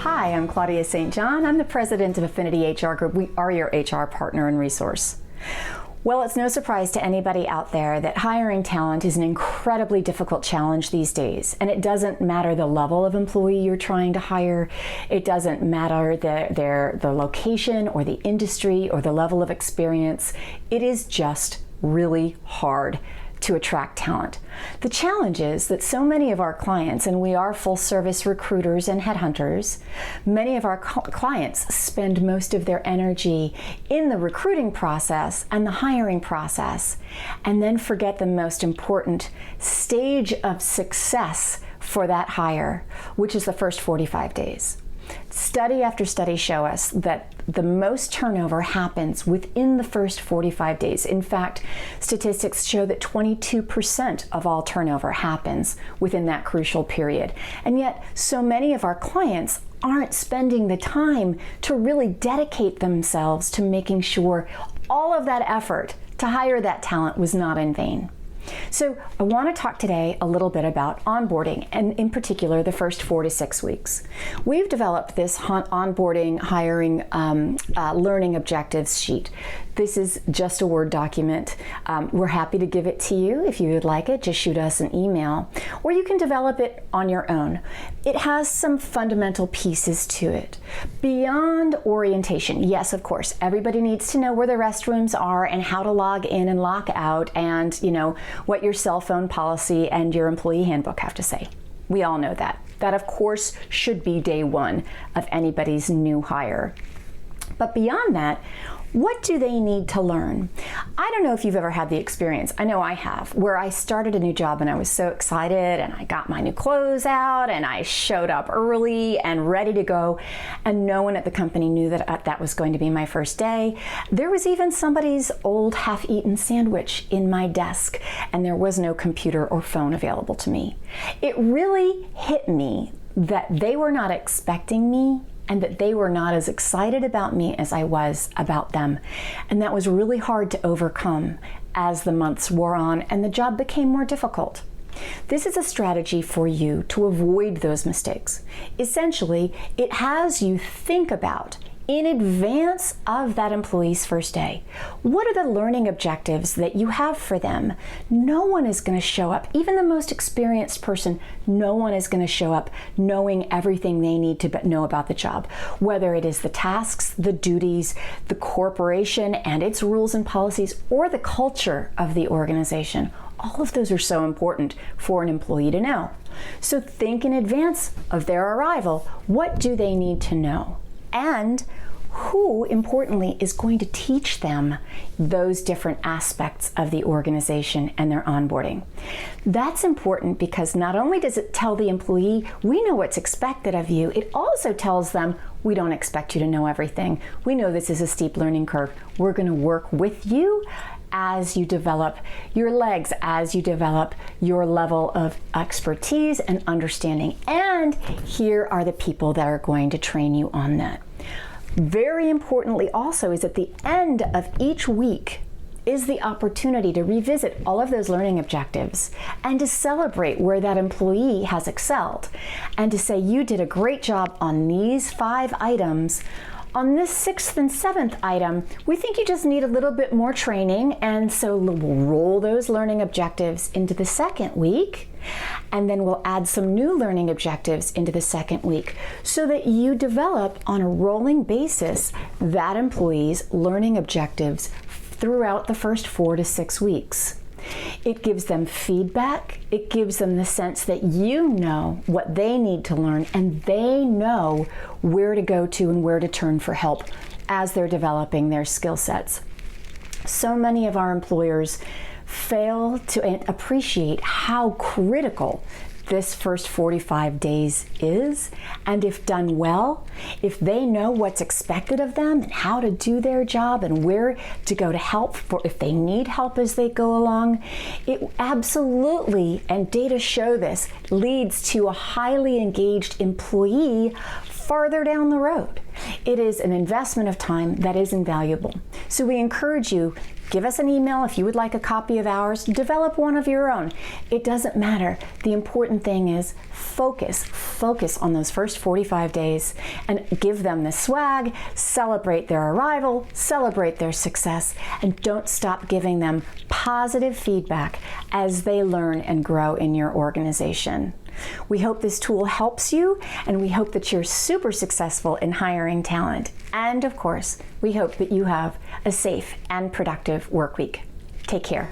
Hi, I'm Claudia St. I'm the president of Affinity HR Group. We are your HR partner and resource. Well, it's no surprise to anybody out there that hiring talent is an incredibly difficult challenge these days. And it doesn't matter the level of employee you're trying to hire. It doesn't matter the location or the industry or the level of experience. It is just really hard to attract talent. The challenge is that so many of our clients, and we are full service recruiters and headhunters, many of our clients spend most of their energy in the recruiting process and the hiring process, and then forget the most important stage of success for that hire, which is the first 45 days. Study after study show us that the most turnover happens within the first 45 days. In fact, statistics show that 22% of all turnover happens within that crucial period. And yet, so many of our clients aren't spending the time to really dedicate themselves to making sure all of that effort to hire that talent was not in vain. So I want to talk today a little bit about onboarding, and in particular the first 4 to 6 weeks. We've developed this onboarding hiring learning objectives sheet. This is just a Word document. We're happy to give it to you. If you would like it, just shoot us an email, or you can develop it on your own. It has some fundamental pieces to it. Beyond orientation, yes, of course, everybody needs to know where the restrooms are and how to log in and log out, and what your cell phone policy and your employee handbook have to say. We all know that. That, of course, should be day one of anybody's new hire. But beyond that, what do they need to learn? I don't know if you've ever had the experience, I know I have, where I started a new job and I was so excited and I got my new clothes out and I showed up early and ready to go, and no one at the company knew that that was going to be my first day. There was even somebody's old half-eaten sandwich in my desk, and there was no computer or phone available to me. It really hit me that they were not expecting me, and that they were not as excited about me as I was about them. And that was really hard to overcome as the months wore on and the job became more difficult. This is a strategy for you to avoid those mistakes. Essentially, it has you think about, in advance of that employee's first day, what are the learning objectives that you have for them? No one is going to show up, even the most experienced person, no one is going to show up knowing everything they need to know about the job, whether it is the tasks, the duties, the corporation and its rules and policies, or the culture of the organization. All of those are so important for an employee to know. So think in advance of their arrival. What do they need to know? And who, importantly, is going to teach them those different aspects of the organization and their onboarding. That's important because not only does it tell the employee, we know what's expected of you, it also tells them, we don't expect you to know everything. We know this is a steep learning curve. We're going to work with you as you develop your legs, as you develop your level of expertise and understanding. And here are the people that are going to train you on that. Very importantly also is at the end of each week is the opportunity to revisit all of those learning objectives and to celebrate where that employee has excelled and to say, you did a great job on these 5 items. On this 6th and 7th item, we think you just need a little bit more training, and so we'll roll those learning objectives into the 2nd week, and then we'll add some new learning objectives into the 2nd week so that you develop on a rolling basis that employee's learning objectives throughout the first 4 to 6 weeks. It gives them feedback. It gives them the sense that you know what they need to learn and they know where to go to and where to turn for help as they're developing their skill sets. So many of our employers fail to appreciate how critical this first 45 days is, and if done well, if they know what's expected of them and how to do their job and where to go to help for if they need help as they go along, it absolutely, and data show this, leads to a highly engaged employee farther down the road. It is an investment of time that is invaluable. So we encourage you, Give us an email if you would like a copy of ours. Develop one of your own. It doesn't matter. The important thing is focus on those first 45 days and give them the swag, celebrate their arrival, celebrate their success, and don't stop giving them positive feedback as they learn and grow in your organization. We hope this tool helps you, and we hope that you're super successful in hiring talent. And of course, we hope that you have a safe and productive work week. Take care.